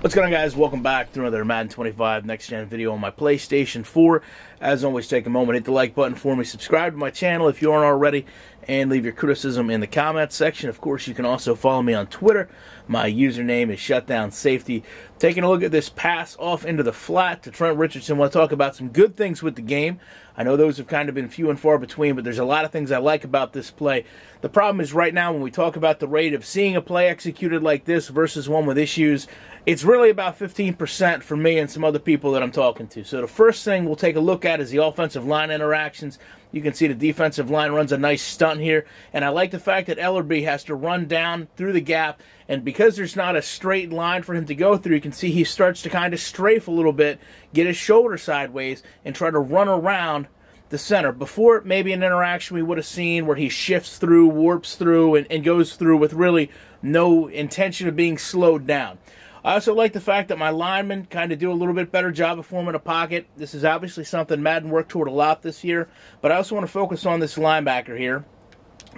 What's going on, guys? Welcome back to another Madden 25 Next Gen video on my PlayStation 4. As always, take a moment, hit the like button for me, subscribe to my channel if you aren't already, and leave your criticism in the comments section. Of course, you can also follow me on Twitter. My username is ShutdownSafety. Taking a look at this pass off into the flat to Trent Richardson. I want to talk about some good things with the game. I know those have kind of been few and far between, but there's a lot of things I like about this play. The problem is right now when we talk about the rate of seeing a play executed like this versus one with issues, it's really about 15% for me and some other people that I'm talking to. So the first thing we'll take a look at is the offensive line interactions. You can see the defensive line runs a nice stunt here, and I like the fact that Ellerby has to run down through the gap, and because there's not a straight line for him to go through, you can see he starts to kind of strafe a little bit, get his shoulder sideways, and try to run around the center. Before, maybe an interaction we would have seen where he shifts through, warps through, and goes through with really no intention of being slowed down. I also like the fact that my linemen kind of do a little bit better job of forming a pocket. This is obviously something Madden worked toward a lot this year, but I also want to focus on this linebacker here,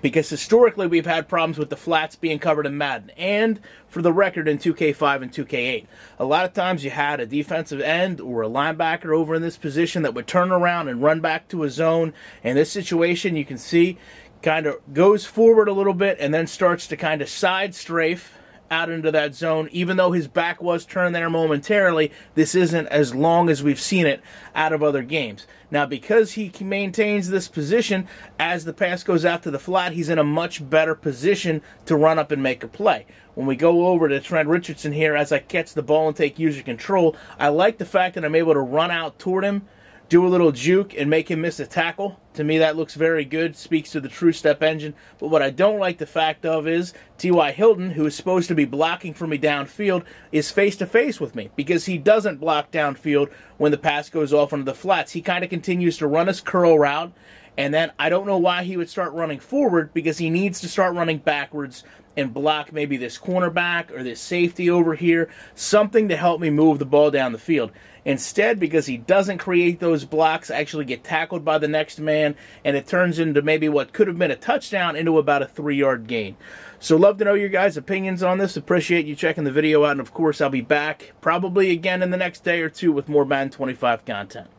because historically we've had problems with the flats being covered in Madden, and for the record in 2K5 and 2K8. A lot of times you had a defensive end or a linebacker over in this position that would turn around and run back to a zone. In this situation, you can see kind of goes forward a little bit and then starts to kind of side strafe out into that zone. Even though his back was turned there momentarily, this isn't as long as we've seen it out of other games. Now, because he maintains this position, as the pass goes out to the flat, he's in a much better position to run up and make a play. When we go over to Trent Richardson here, as I catch the ball and take user control, I like the fact that I'm able to run out toward him, do a little juke, and make him miss a tackle. To me, that looks very good, speaks to the true step engine. But what I don't like the fact of is T.Y. Hilton, who is supposed to be blocking for me downfield, is face-to-face with me, because he doesn't block downfield when the pass goes off into the flats. He kind of continues to run his curl route, and then I don't know why he would start running forward, because he needs to start running backwards and block maybe this cornerback or this safety over here, something to help me move the ball down the field. Instead, because he doesn't create those blocks, I actually get tackled by the next man, and it turns into maybe what could have been a touchdown into about a 3-yard gain. So love to know your guys' opinions on this. Appreciate you checking the video out, and of course I'll be back probably again in the next day or two with more Madden 25 content.